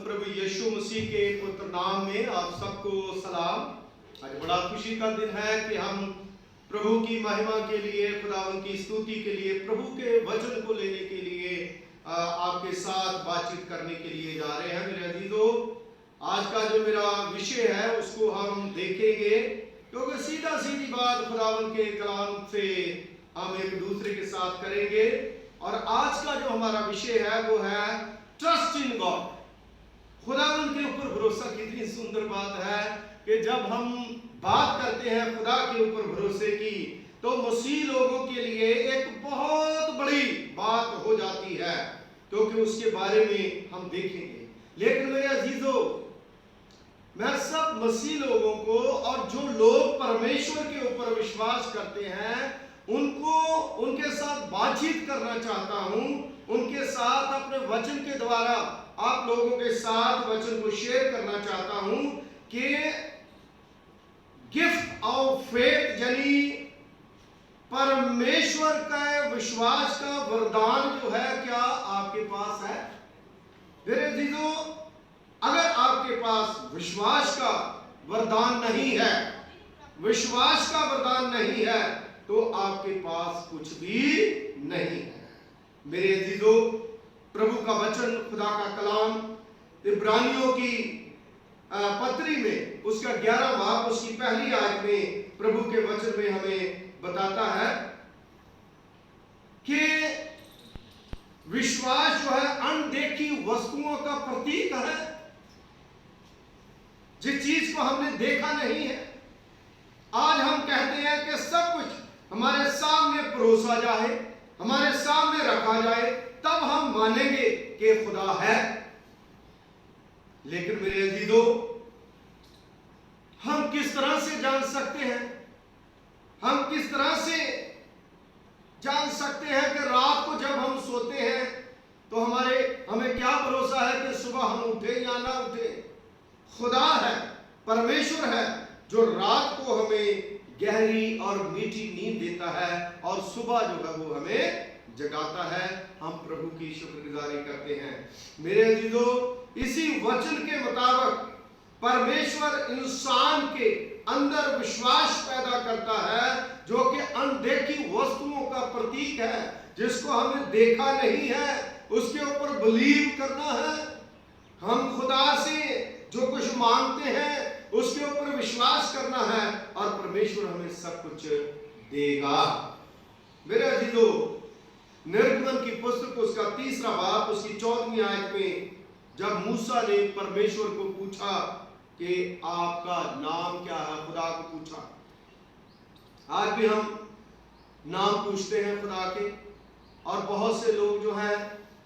प्रभु यीशु मसीह के पुत्र नाम में आप सबको सलाम। आज बड़ा खुशी का दिन है कि हम प्रभु की महिमा के लिए, खुदावन की स्तुति के लिए, प्रभु के वचन को लेने के लिए आपके साथ बातचीत करने के लिए जा रहे हैं। मेरे अजीजों, आज का जो मेरा विषय है उसको हम देखेंगे, क्योंकि सीधा सीधी बात खुदावन के कलाम से हम एक दूसरे के साथ करेंगे। और आज का जो हमारा विषय है वो है ट्रस्ट इन गॉड। खुदावन के ऊपर भरोसा। कितनी सुंदर बात है कि जब हम बात करते हैं खुदा के ऊपर भरोसे की, तो मसीह लोगों के लिए एक बहुत बड़ी बात हो जाती है, क्योंकि उसके बारे में हम देखेंगे। लेकिन मेरे अजीजों, मैं सब मसीह लोगों को और जो लोग परमेश्वर के ऊपर विश्वास करते हैं उनको उनके साथ बातचीत करना चाहता हूं, उनके साथ अपने वचन के द्वारा आप लोगों के साथ वचन को शेयर करना चाहता हूं कि गिफ्ट ऑफ फेथ, यानी परमेश्वर का विश्वास का वरदान जो है, क्या आपके पास है? मेरे अजीजों, अगर आपके पास विश्वास का वरदान नहीं है, विश्वास का वरदान नहीं है, तो आपके पास कुछ भी नहीं है। मेरे अजीजों, प्रभु का वचन, खुदा का कलाम इब्रानियों की पत्री में उसका 11 बाब उसकी पहली आयत में प्रभु के वचन में हमें बताता है कि विश्वास जो है अनदेखी वस्तुओं का प्रतीक है। जिस चीज को हमने देखा नहीं है, आज हम कहते हैं कि सब कुछ हमारे सामने परोसा जाए, हमारे सामने रखा जाए, तब हम मानेंगे कि खुदा है। लेकिन मेरे अजीजों, हम किस तरह से जान सकते हैं, हम किस तरह से जान सकते हैं कि रात को जब हम सोते हैं तो हमें क्या भरोसा है कि सुबह हम उठे या ना उठे? खुदा है, परमेश्वर है, जो रात को हमें गहरी और मीठी नींद देता है और सुबह जो है वो हमें जगाता है। हम प्रभु की शुक्रगुजारी करते हैं। मेरे अजीजों, इसी वचन के मुताबिक परमेश्वर इंसान के अंदर विश्वास पैदा करता है, जो कि अनदेखी वस्तुओं का प्रतीक है, जिसको हमें देखा नहीं है, उसके ऊपर बिलीव करना है। हम खुदा से जो कुछ मांगते हैं उसके ऊपर विश्वास करना है और परमेश्वर हमें सब कुछ देगा। मेरे अजीजों, निर्गमन की पुस्तक उसका 3 बाब उसकी 14वीं आयत में जब मूसा ने परमेश्वर को पूछा कि आपका नाम क्या है, खुदा को पूछा। आज भी हम नाम पूछते हैं खुदा के, और बहुत से लोग जो हैं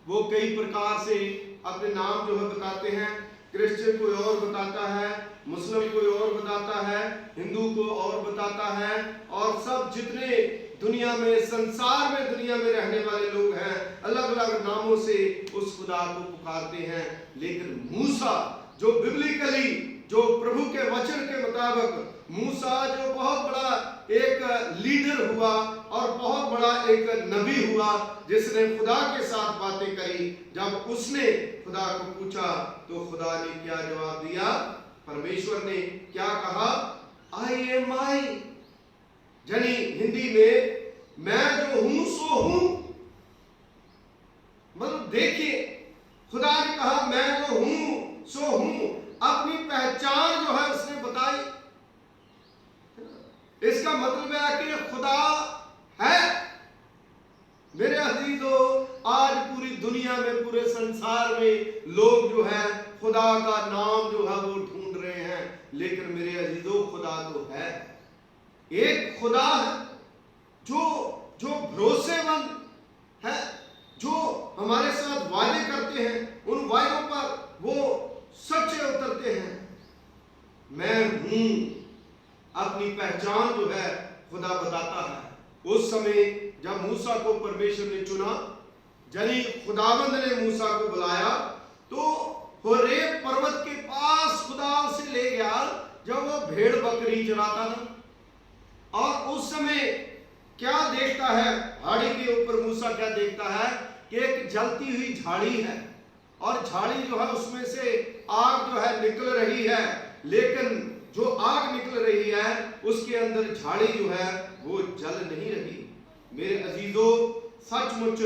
वो कई प्रकार से अपने नाम जो है बताते हैं। क्रिश्चियन कोई और बताता है, मुस्लिम कोई और बताता है, हिंदू को और बताता है, और सब जितने दुनिया में, संसार में, दुनिया में रहने वाले लोग हैं, अलग अलग नामों से उस खुदा को पुकारते हैं। लेकिन मूसा, जो बिब्लिकली, जो प्रभु के वचन के मुताबिक मूसा जो बहुत बड़ा एक लीडर हुआ और बहुत बड़ा एक नबी हुआ, जिसने खुदा के साथ बातें करी, जब उसने खुदा को पूछा तो खुदा ने क्या जवाब दिया? परमेश्वर ने क्या कहा? आई एम आई, यानी हिंदी में मैं जो हूं सो हूं। मतलब देखिए, खुदा ने कहा मैं जो हूं सो हूं। अपनी पहचान जो है उसने बताई। इसका मतलब है कि खुदा है। मेरे अजीजों, आज पूरी दुनिया में, पूरे संसार में लोग जो है खुदा का नाम जो है वो ढूंढ रहे हैं। लेकिन मेरे अजीजों, खुदा तो है, एक खुदा है जो भरोसेमंद है, जो हमारे साथ वादे करते हैं, उन वादों पर वो सच्चे उतरते हैं। मैं हूं, अपनी पहचान जो है खुदा बताता है। उस समय जब मूसा को परमेश्वर ने चुना, यानी खुदावंद ने मूसा को बुलाया, तो होरेब पर्वत के पास खुदा उसे ले गया, जब वो भेड़ बकरी चराता था। और उस समय क्या देखता है? पहाड़ी के ऊपर मूसा क्या देखता है कि एक जलती हुई झाड़ी है, और झाड़ी जो है उसमें से आग जो है निकल रही है, लेकिन जो आग निकल रही है उसके अंदर झाड़ी जो है वो जल नहीं रही। मेरे अजीजों, सचमुच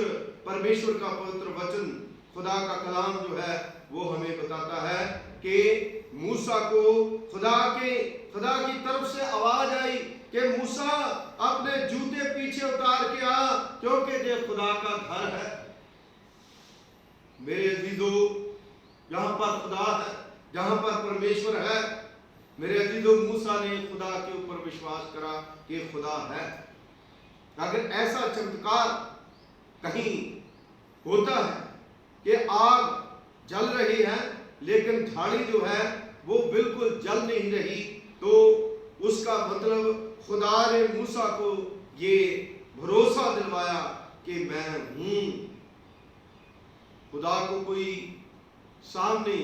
परमेश्वर का पवित्र वचन, खुदा का कलाम जो है वो हमें बताता है कि मूसा को खुदा की तरफ से आवाज आई कि मूसा अपने जूते पीछे उतार के आ, क्योंकि ये खुदा का घर है। मेरे अजीजों, जहां पर खुदा है, जहां पर परमेश्वर है, मेरे अजीजों, मूसा ने खुदा के ऊपर विश्वास करा कि खुदा है। अगर ऐसा चमत्कार कहीं होता है कि आग जल रही है लेकिन झाड़ी जो है वो बिल्कुल जल नहीं रही, तो उसका मतलब खुदा ने मूसा को ये भरोसा दिलवाया कि मैं हूं। खुदा को कोई सामने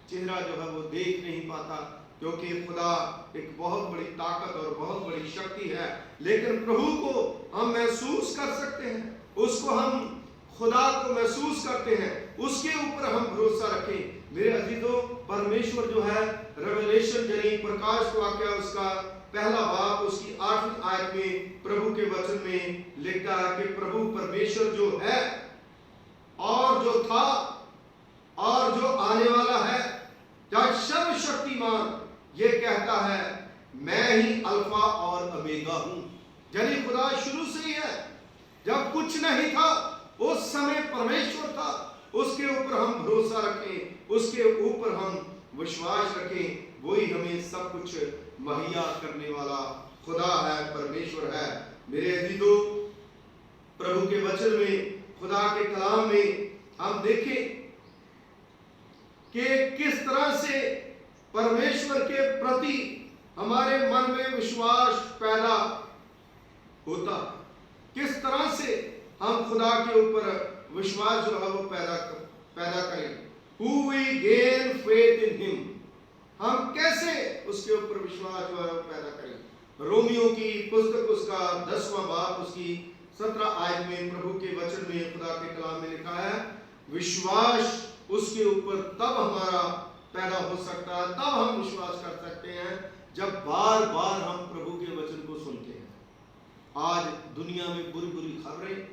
चेहरा जो है वो देख नहीं पाता, क्योंकि खुदा एक बहुत बड़ी ताकत और बहुत बड़ी शक्ति है, लेकिन प्रभु को हम महसूस कर सकते हैं, उसको हम खुदा को महसूस करते हैं, उसके ऊपर हम भरोसा रखें। मेरे अजीजों, परमेश्वर जो है रेवलेशन यानी प्रकाश वाक्य उसका पहला बाब उसकी 8वीं आयत में प्रभु के वचन में लिखता है कि प्रभु परमेश्वर जो है और जो था और जो आने वाला है, जब सर्वशक्तिमान ये कहता है मैं ही अल्फा और ओमेगा हूं। यानी खुदा शुरू से ही है, जब कुछ नहीं था उस समय परमेश्वर था, उसके ऊपर हम भरोसा रखें, उसके ऊपर हम विश्वास रखें, वही हमें सब कुछ मुहैया करने वाला खुदा है, परमेश्वर है। मेरे अजीजों, प्रभु के वचन में, खुदा के कलाम में हम देखें कि किस तरह से परमेश्वर के प्रति हमारे मन में विश्वास पैदा होता, किस तरह से हम खुदा के ऊपर विश्वास जो है वो पैदा करें। Who we gain faith in him, हम कैसे उसके ऊपर विश्वास जो है वो पैदा करें। रोमियो की पुस्तक उसका 10वां बाब उसकी 17 आयत में प्रभु के वचन में, खुदा के कलाम में लिखा है, विश्वास उसके ऊपर तब हमारा पैदा हो सकता है, तब हम विश्वास कर सकते हैं जब बार बार हम प्रभु के वचन को सुनते हैं। आज दुनिया में बुरी बुरी खबरें,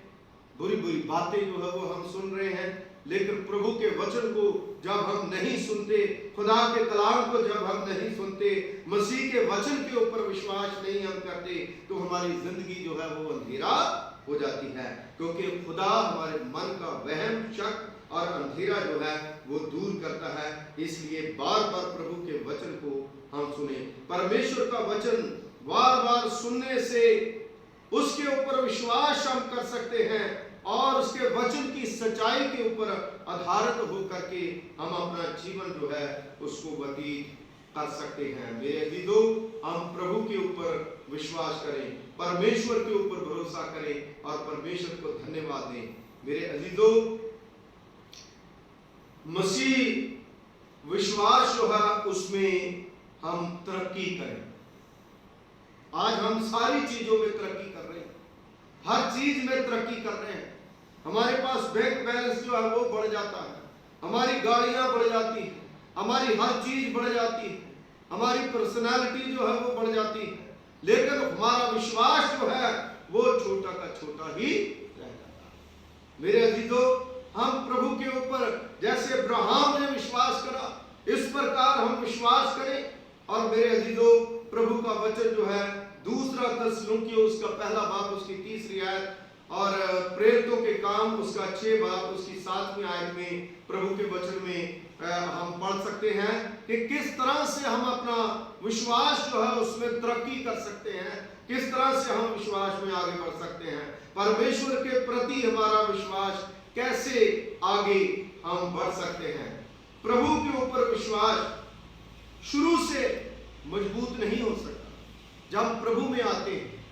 बुरी बुरी बातें जो है वो हम सुन रहे हैं, लेकिन प्रभु के वचन को जब हम नहीं सुनते, खुदा के कलाम को जब हम नहीं सुनते, मसीह के वचन के ऊपर विश्वास नहीं हम करते, तो हमारी जिंदगी जो है वो अंधेरा हो जाती है, क्योंकि खुदा हमारे मन का वहम, शक और अंधेरा जो है वो दूर करता है। इसलिए बार बार प्रभु के वचन को हम सुने। परमेश्वर का वचन बार बार सुनने से उसके ऊपर विश्वास हम कर सकते हैं और उसके वचन की सच्चाई के ऊपर आधारित होकर के हम अपना जीवन जो है उसको व्यतीत कर सकते हैं। मेरे अजीजों, हम प्रभु के ऊपर विश्वास करें, परमेश्वर के ऊपर भरोसा करें और परमेश्वर को धन्यवाद दें। मेरे अजीजों, मसीह विश्वास जो है उसमें हम तरक्की करें। आज हम सारी चीजों में तरक्की कर रहे हैं, हर चीज में तरक्की कर रहे हैं। हमारे पास बैंक बैलेंस जो है वो बढ़ जाता है, हमारी गाड़ियां बढ़ जाती हैं, हमारी हर चीज बढ़ जाती है, हमारी पर्सनालिटी जो है वो बढ़ जाती है, लेकिन हमारा विश्वास जो है वो छोटा का छोटा ही रह जाता है। मेरे अजीजों, हम प्रभु के ऊपर जैसे अब्राहम ने विश्वास करा, इस प्रकार हम विश्वास करें। और मेरे अजीजों, प्रभु का वचन जो है 2 थिस्सलुनीकियों उसका पहला बाब उसकी 3री आयत और प्रेरितों के काम उसका 6 बाब उसकी 7वीं आयत में प्रभु के वचन में हम पढ़ सकते हैं कि किस तरह से हम अपना विश्वास जो है उसमें तरक्की कर सकते हैं, किस तरह से हम विश्वास में आगे बढ़ सकते हैं, परमेश्वर के प्रति हमारा विश्वास कैसे आगे हम बढ़ सकते हैं। प्रभु के ऊपर विश्वास शुरू से मजबूत नहीं हो सकता। जब प्रभु में आते हैं,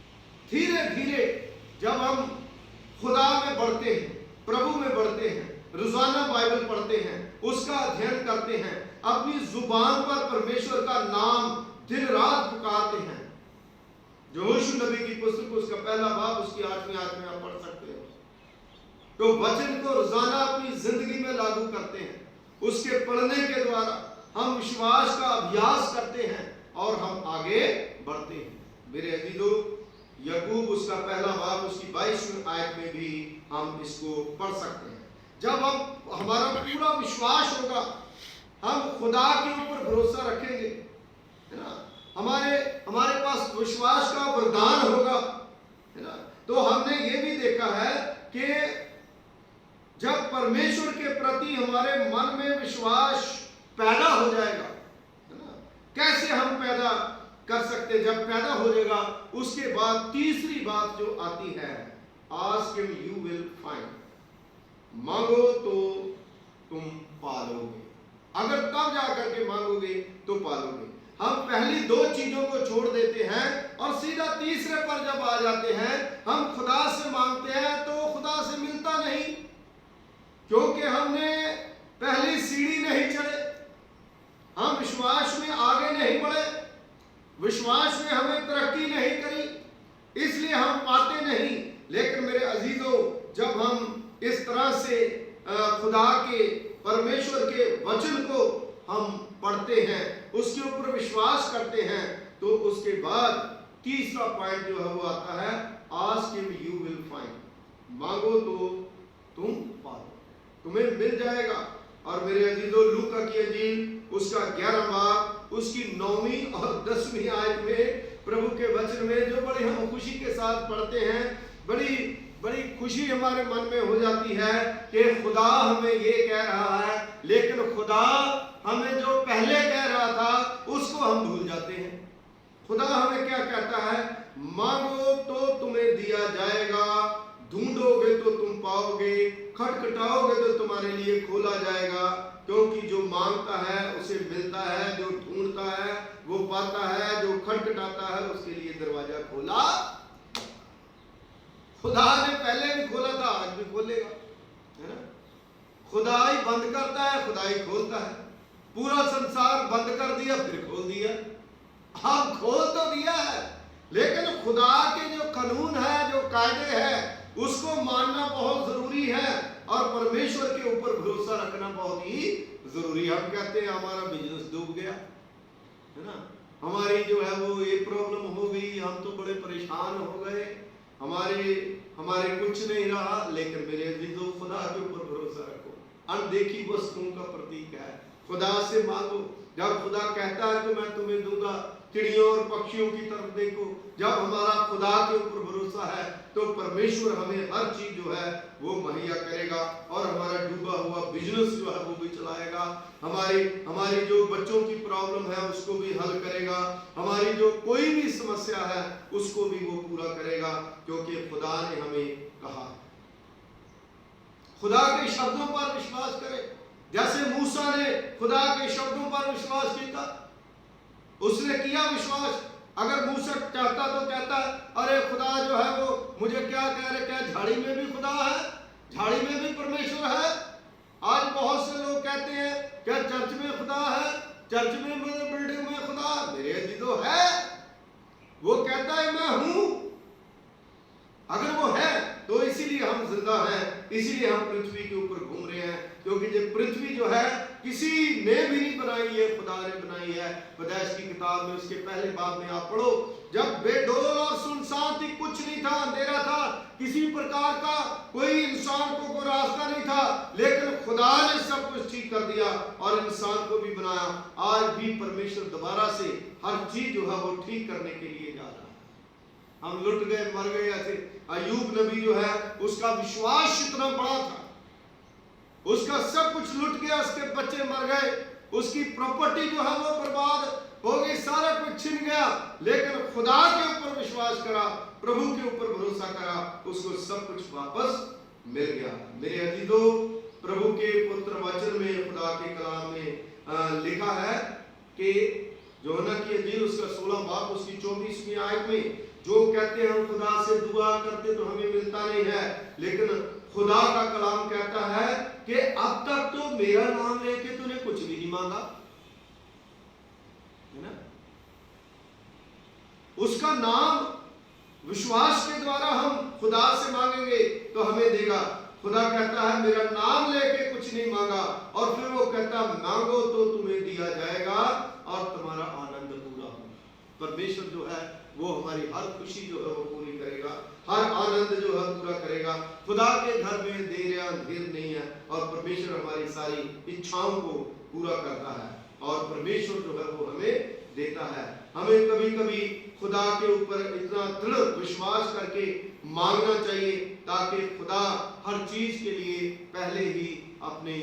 धीरे धीरे जब हम खुदा में बढ़ते हैं, प्रभु में बढ़ते हैं, रोजाना बाइबल पढ़ते हैं, उसका अध्ययन करते हैं, अपनी जुबान पर परमेश्वर का नाम दिन रात पुकारते हैं। यहोशू नबी की पुस्तक उसका पहला बाब उसकी 8वीं आयत में आप पढ़ सकते हो। तो वचन को रोजाना अपनी जिंदगी में लागू करते हैं, उसके पढ़ने के द्वारा हम विश्वास का अभ्यास करते हैं और हम आगे बढ़ते हैं। मेरे अजीजों, याकूब उसका पहला बाब उसकी 22वीं आयत में भी हम इसको पढ़ सकते हैं। जब हम हमारा पूरा विश्वास होगा, हम खुदा के ऊपर भरोसा रखेंगे, है ना, हमारे पास विश्वास का वरदान होगा, है ना, तो हमने ये भी देखा है कि जब परमेश्वर के प्रति हमारे मन में विश्वास पैदा हो जाएगा, है ना, कैसे हम पैदा कर सकते, जब पैदा हो जाएगा उसके बाद तीसरी बात जो आती है, ask him you will find, मांगो तो तुम पालोगे। अगर तब जाकर के मांगोगे तो पालोगे। हम पहली दो चीजों को छोड़ देते हैं और सीधा तीसरे पर जब आ जाते हैं, हम खुदा से मांगते हैं तो खुदा से मिलता नहीं, क्योंकि हमने पहली सीढ़ी नहीं चढ़े, हम विश्वास में आगे नहीं बढ़े, विश्वास में हमें तरक्की नहीं करी, इसलिए हम पाते नहीं। लेकिन मेरे अजीजों, जब हम इस तरह से खुदा के परमेश्वर के वचन को हम पढ़ते हैं, उसके ऊपर विश्वास करते हैं, तो उसके बाद तीसरा पॉइंट जो है वो आता है, ask him you will find, मांगो तो तुम पाओ, तुम्हें मिल जाएगा। और मेरे अजीजों, लूका की इंजील उसका 11 बाब उसकी 9वीं और 10वीं आयत में प्रभु के वचन में जो बड़ी हम खुशी के साथ पढ़ते हैं, बड़ी बड़ी खुशी हमारे मन में हो जाती है कि खुदा हमें ये कह रहा है, लेकिन खुदा हमें जो पहले कह रहा था उसको हम भूल जाते हैं। खुदा हमें क्या कहता है, मांगो तो तुम्हें दिया जाएगा, ढूंढोगे तो तुम पाओगे, खटखटाओगे तो तुम्हारे लिए खोला जाएगा, क्योंकि जो मांगता है उसे मिलता है, जो ढूंढता है वो पाता है, जो खटखटाता है उसके लिए दरवाजा खोला। खुदा ने पहले भी खोला था, आज भी खोलेगा, है ना। खुदा ही बंद करता है, खुदा ही खोलता है। पूरा संसार बंद कर दिया, फिर खोल दिया, अब खोल तो दिया है, लेकिन खुदा के जो कानून है, जो कायदे हैं, उसको मानना बहुत जरूरी है और परमेश्वर के ऊपर भरोसा रखना बहुत ही जरूरी है। हम कहते हैं हमारा बिजनेस डूब गया, है ना, हमारी जो है वो ये प्रॉब्लम हो गई, हम तो बड़े परेशान हो गए, हमारे कुछ नहीं रहा। लेकिन मेरे अजीजों, खुदा के ऊपर भरोसा रखो, अनदेखी वस्तुओं का प्रतीक है, खुदा से मांगो। जब खुदा कहता है कि मैं तुम्हें दूंगा, चिड़ियों और पक्षियों की तरफ देखो। जब हमारा खुदा के ऊपर भरोसा है तो परमेश्वर हमें हर चीज जो है वो मुहैया करेगा और हमारा डूबा हुआ बिजनेस जो है वो भी चलाएगा, हमारी जो बच्चों की प्रॉब्लम है उसको भी हल करेगा, हमारी जो कोई भी समस्या है उसको भी वो पूरा करेगा, क्योंकि खुदा ने हमें कहा। खुदा के शब्दों पर विश्वास करें, जैसे मूसा ने खुदा के शब्दों पर विश्वास किया, उसने किया विश्वास। अगर मूसा चाहता तो कहता अरे खुदा जो है वो मुझे क्या कह रहे, क्या झाड़ी में भी खुदा है, झाड़ी में भी परमेश्वर है। आज बहुत से लोग कहते हैं क्या चर्च में खुदा है, चर्च में बिल्डिंग में खुदा, मेरे अजीजों है, वो कहता है मैं हूं। अगर वो है तो इसीलिए हम जिंदा हैं, इसीलिए हम पृथ्वी के ऊपर घूम रहे हैं, क्योंकि ये पृथ्वी जो है किसी ने भी नहीं बनाई है, खुदा ने बनाई है। पैदाइश की किताब में उसके पहले बाब में आप पढ़ो, जब बेडोल और सुनसान थी, कुछ नहीं था, अंधेरा था, किसी प्रकार का कोई इंसान को कोई रास्ता नहीं था, लेकिन खुदा ने सब कुछ ठीक कर दिया और इंसान को भी बनाया। आज भी परमेश्वर दोबारा से हर चीज जो है वो ठीक करने के लिए जा रहा है। हम लुट गए, मर गए ऐसे। अय्यूब नबी जो है उसका विश्वास इतना बड़ा था, उसका सब कुछ लुट गया, उसके बच्चे मर गए, उसकी प्रॉपर्टी जो है वो बर्बाद हो गई, सारा कुछ छिन गया, लेकिन खुदा के ऊपर विश्वास करा, प्रभु के ऊपर भरोसा करा, उसको सब कुछ वापस मिल गया। मेरे अजीजों, प्रभु के पुत्र वचन में, खुदा के कलाम में लिखा है कि यूहन्ना की इंजील उसका 16 बाब उसकी 24वीं आयत में, जो कहते हैं हम खुदा से दुआ करते तो हमें मिलता नहीं है, लेकिन खुदा का कलाम कहता है कि अब तक तो मेरा नाम लेके तूने कुछ भी नहीं मांगा, है ना। उसका नाम विश्वास के द्वारा हम खुदा से मांगेंगे तो हमें देगा। खुदा कहता है मेरा नाम लेके कुछ नहीं मांगा, और फिर वो कहता मांगो तो तुम्हें दिया जाएगा और तुम्हारा आनंद पूरा होगा। परमेश्वर जो है वो हमारी हर खुशी जो है वो पूरी करेगा, हर आनंद जो है पूरा करेगा। खुदा के घर में देर या अंधेर नहीं है, और परमेश्वर हमारी सारी इच्छाओं को पूरा करता है, और परमेश्वर जो है वो हमें देता है। हमें कभी कभी खुदा के ऊपर इतना दृढ़ विश्वास करके मांगना चाहिए, ताकि खुदा हर चीज के लिए पहले ही अपने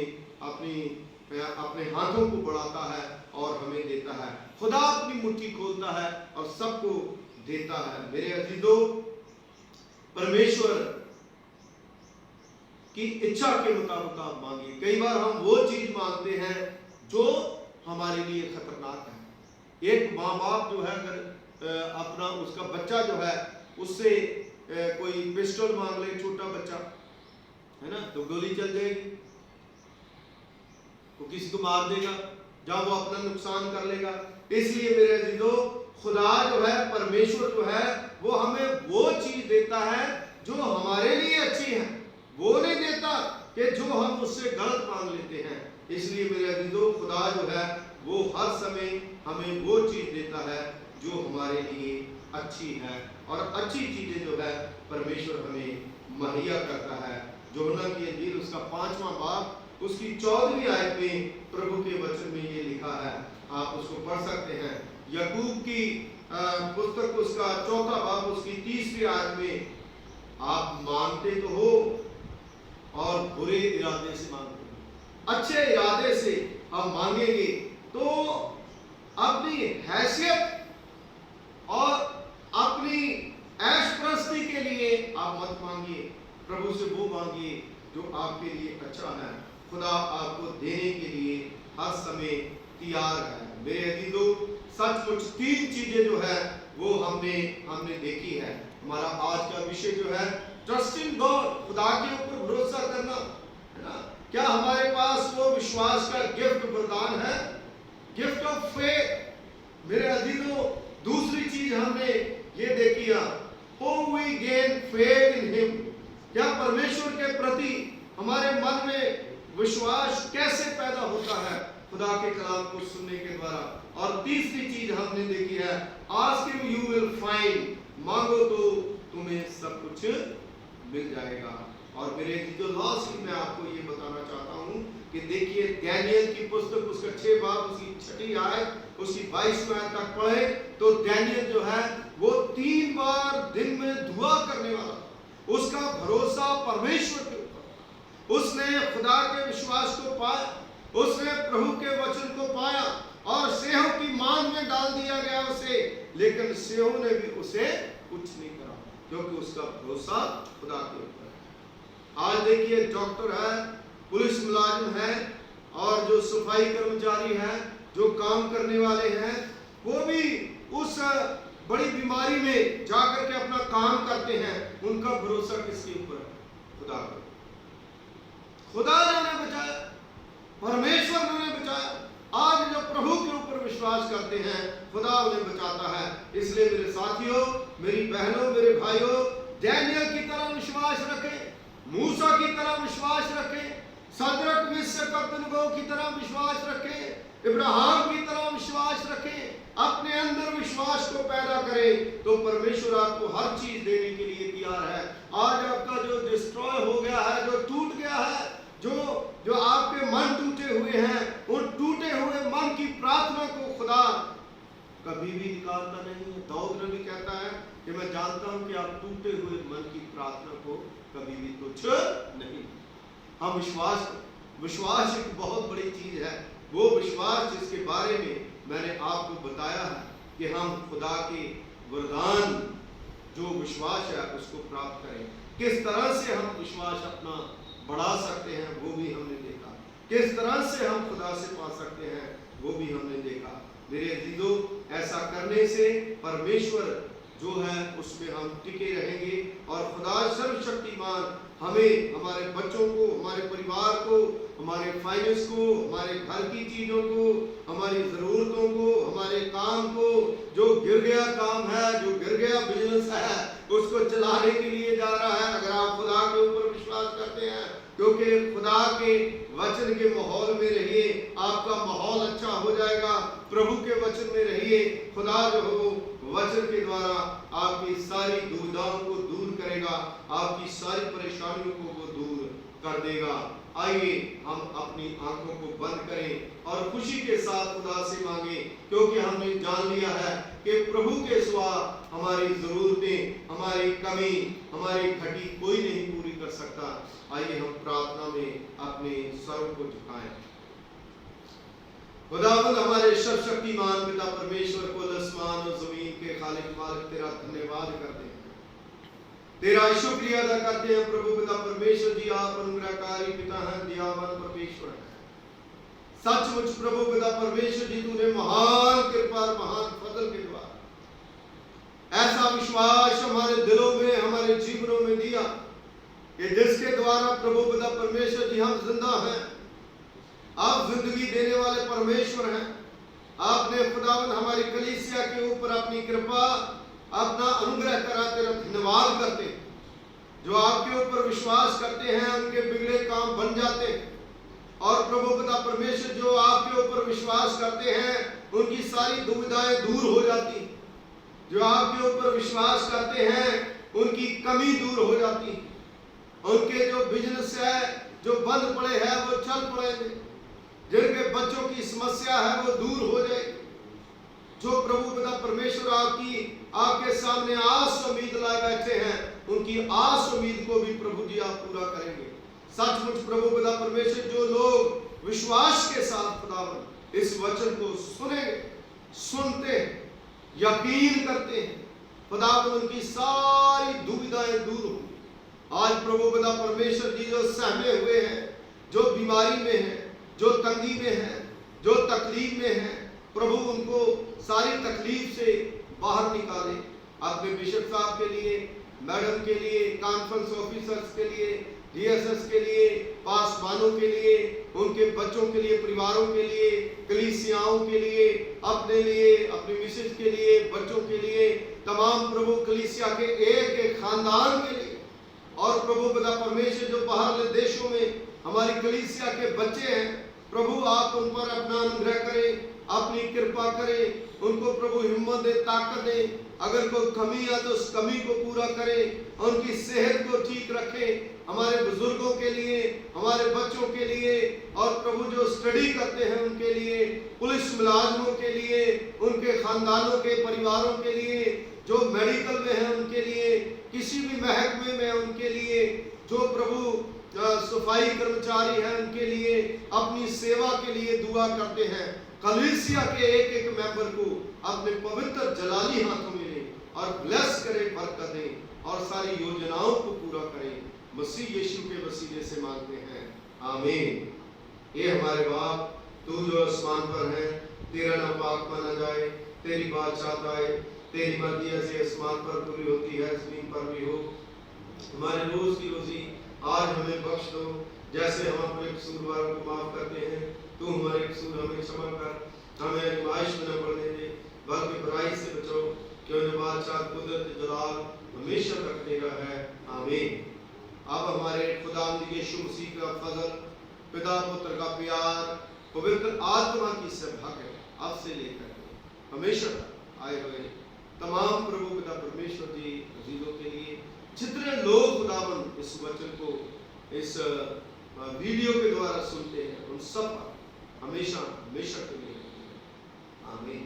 हाथों को बढ़ाता है और हमें देता है। खुदा अपनी मुट्ठी खोलता है और सबको देता है। मेरे अजीजों, परमेश्वर की इच्छा के मुताबिक आप मांगिए। कई बार हम वो चीज मांगते हैं जो हमारे लिए खतरनाक है। एक माँ बाप जो है अगर अपना उसका बच्चा जो है उससे कोई पिस्टल मांग ले, छोटा बच्चा है ना, तो गोली चल जाएगी, वो किसी को मार देगा, जहां वो अपना नुकसान कर लेगा। इसलिए मेरे अजीजों, खुदा जो है, परमेश्वर जो है, वो हमें वो चीज देता है जो हमारे लिए अच्छी है। वो नहीं देता कि जो हम उससे गलत मांग लेते हैं। इसलिए मेरे अजीजों, खुदा जो है वो हर समय हमें वो चीज देता है जो हमारे लिए अच्छी है, और अच्छी चीजें जो है परमेश्वर हमें मुहैया करता है। यूहन्ना की इंजील उसका 5वां बाब उसकी 14वीं आयत में प्रभु के वचन में ये लिखा है, आप उसको पढ़ सकते हैं। याकूब की पुस्तक उसका 4था बाब उसकी 30वीं आयत में, आप मांगते तो हो और बुरे इरादे से मांगते हो। अच्छे इरादे से हम मांगेंगे तो अपनी हैसियत और अपनी ऐश प्रस्ती के लिए आप मत मांगिए। प्रभु से वो मांगिए जो आपके लिए अच्छा है। खुदा आपको देने के लिए हर समय तैयार है। मेरे अजीजों, सचमुच 3 चीजें जो है वो हमने देखी है। हमारा आज का विषय जो है ट्रस्ट इन गॉड, खुदा के ऊपर भरोसा करना, है ना। क्या हमारे पास वो विश्वास का गिफ्ट वरदान है, गिफ्ट ऑफ फेथ। मेरे अजीजों, दूसरी चीज हमने ये देखी है, how we gain faith in him। क्या परमेश्वर के प्रति हमारे मन में विश्वास कैसे पैदा होता है, खुदा के कलाम को सुनने के द्वारा। और तीसरी चीज हमने देखी है, ask him you will find, मांगो तो तुम्हें सब कुछ मिल जाएगा। और मेरे जो लास्ट में आपको ये बताना चाहता हूँ कि देखिए दानियल की पुस्तक उसका 6 बाब उसकी 6ठी आयत उसकी 22वीं आयत तक पढ़े तो दानियल जो है वो 3 बार दिन में दुआ करने वाला, उसका भरोसा परमेश्वर के ऊपर, उसने खुदा के विश्वास को पाया, उसने प्रभु के वचन को पाया, और सेहो की मांग में डाल दिया गया उसे, लेकिन सेहो ने भी उसे कुछ नहीं करा, क्योंकि उसका भरोसा खुदा के ऊपर है। आज देखिए डॉक्टर है, पुलिस मुलाजिम है, और जो सफाई कर्मचारी है, जो काम करने वाले हैं, वो भी उस बड़ी बीमारी में जाकर के अपना काम करते हैं। उनका भरोसा किसके ऊपर है? खुदा पर। खुदा ने उन्हें बचाया, परमेश्वर ने उन्हें बचाया। आज जो प्रभु के ऊपर विश्वास करते हैं, खुदा उन्हें बचाता है। इसलिए मेरे साथियों, मेरी बहनों, मेरे भाइयों, दानियल की तरह विश्वास रखें, मूसा की तरह विश्वास रखें, सदरक मिशक अबेदनगो की तरह विश्वास रखें, इब्राहिम की तरह विश्वास रखें। अपने अंदर विश्वास को पैदा करें तो परमेश्वर आपको हर चीज देने के लिए तैयार है। आज आपका जो डिस्ट्रॉय हो गया है, जो टूट गया है, जो आपके मन टूटे हुए हैं, उन टूटे हुए मन की प्रार्थना को खुदा कभी भी निकालता नहीं है। दाऊद ने भी कहता है कि मैं जानता हूं कि आप टूटे हुए मन की प्रार्थना को कभी भी तुच्छ नहीं। हम विश्वास एक बहुत बड़ी चीज है। वो विश्वास जिसके बारे में मैंने आपको बताया है कि हम खुदा के वरदान जो विश्वास है उसको प्राप्त करें। किस तरह से हम विश्वास अपना बढ़ा सकते हैं वो भी हमने देखा, किस तरह से हम खुदा से पा सकते हैं वो भी हमने देखा। मेरे अजीजों, ऐसा करने से परमेश्वर जो है उसमें हम टिके रहेंगे, और खुदा सर्वशक्तिमान हमें, हमारे बच्चों को, हमारे परिवार को, हमारे फाइनेंस को, हमारे घर की चीजों को, हमारी जरूरतों को, हमारे काम को, जो गिर गया काम है, जो गिर गया बिजनेस है, उसको चलाने के लिए जा रहा है। अगर आप खुदा के ऊपर विश्वास करते हैं, क्योंकि खुदा के वचन के माहौल में रहिए, आपका माहौल अच्छा हो जाएगा। प्रभु के वचन में रहिए, खुदा जो हो वचन के द्वारा आपकी सारी दुविधाओं को दूर करेगा, आपकी सारी परेशानियों को वो दूर कर देगा। आइए हम अपनी आंखों को बंद करें और खुशी के साथ खुदा से मांगे, क्योंकि हमने जान लिया है कि प्रभु के सिवा हमारी जरूरतें, हमारी कमी, हमारी घटी कोई नहीं पूरी कर सकता। आइए हम प्रार्थना में अपने सरों को झुकाएं। खुदावंद हमारे सर्वशक्तिमान पिता परमेश्वर को आसमान और जमीन के खालिक मालिक तेरा धन्यवाद करते हैं, तेरा शुक्रिया अदा करते हैं। प्रभु पिता परमेश्वर जी, आप अनुग्रहकारी पिता हैं, दयावान परमेश्वर हैं। सचमुच प्रभु पिता परमेश्वर जी, तूने महान कृपा और महान फजल के द्वारा ऐसा विश्वास हमारे दिलों में, हमारे जीवनों में दिया कि जिसके द्वारा प्रभु पिता परमेश्वर जी हम जिंदा हैं। आप जिंदगी देने वाले परमेश्वर हैं। आपने खुदावंद हमारी कलीसिया के ऊपर अपनी कृपा, अपना अनुग्रह करा, तेरा धन्यवाद करते हैं। जो आपके ऊपर विश्वास करते हैं उनके बिगड़े काम बन जाते हैं, और प्रभु पिता परमेश्वर जो आपके ऊपर विश्वास करते हैं उनकी सारी दुविधाएं दूर हो जाती। जो आपके ऊपर विश्वास करते हैं उनकी कमी दूर हो जाती। उनके जो बिजनेस है जो बंद पड़े हैं वो चल पड़ेंगे, जिनके बच्चों की समस्या है वो दूर हो जाएगी। जो प्रभु पिता परमेश्वर आपके सामने आस उम्मीद लाए बैठे हैं, उनकी आस उम्मीद को भी प्रभु जी आप पूरा करेंगे। सचमुच प्रभु पिता परमेश्वर जो लोग विश्वास के साथ खुदावंद इस वचन को सुनेंगे, सुनते हैं, यकीन करते हैं, खुदावंद उनकी सारी दुविधाएं दूर होंगी। आज प्रभु पिता परमेश्वर जी जो सहमे हुए हैं, जो बीमारी में हैं, जो तंगी में हैं, जो तकलीफ में हैं, प्रभु उनको सारी तकलीफ से बाहर निकाले। अपने बिशप साहब के लिए, मैडम के लिए, कॉन्फ्रेंस ऑफिसर्स के लिए, डीएसएस के लिए, पासवानों के लिए, उनके बच्चों के लिए, परिवारों के लिए, कलीसियाओं के लिए, अपने लिए, अपनी मिसेज के लिए, बच्चों के लिए, तमाम प्रभु कलीसिया के एक एक खानदान के लिए, और प्रभु पिता परमेश्वर जो बाहर देशों में हमारी कलीसिया के बच्चे हैं, प्रभु आप उन पर अपना अनुग्रह करें, अपनी कृपा करें, उनको प्रभु हिम्मत दे, ताकत दे। अगर कोई कमी है तो उस कमी को पूरा करें, उनकी सेहत को ठीक रखें। हमारे बुजुर्गों के लिए, हमारे बच्चों के लिए, और प्रभु जो स्टडी करते हैं उनके लिए, पुलिस मुलाजमों के लिए, उनके खानदानों के परिवारों के लिए, जो मेडिकल में है उनके लिए, किसी भी महकमे में उनके लिए, जो प्रभु सफाई कर्मचारी हैं उनके लिए, अपनी सेवा के लिए दुआ करते हैं। कलीसिया के एक एक मेंबर को अपने पवित्र जलाली हाथों में ले और ब्लेस करे, बरकत दे और सारी योजनाओं को पूरा करें। मसीह यीशु के वसीले से मांगते हैं, आमीन। ये हमारे बाप, तू जो आसमान पर है, तेरा नाम पाक माना जाए, तेरी बादशाहत आए, तेरी मर्जी ऐसे आसमान पर पूरी होती है जमीन पर भी हो। हमारे रोज की रोजी आज हमें बख्श दो, जैसे हम अपने कसूरवारों को माफ करते हैं, तू हमारे कसूर हमें क्षमा कर, हमें आजमाइश में न पड़ने दे, बल्कि बुराई से बचाओ, क्योंकि बादशाह कुदरत जलाल हमेशा तक तेरा है, आमीन। अब हमारे खुदावंद यीशु मसीह का फजल, पिता पुत्र का प्यार, पवित्र आत्मा की सौभाग्य अब से लेकर हमेशा तक आए हुए तमाम प्रभु पिता परमेश्वर जी अजीजों के लिए, जितने लोग खुदावंद इस वचन को इस वीडियो के द्वारा सुनते हैं, उन सब हमेशा हमेशा के लिए आमीन।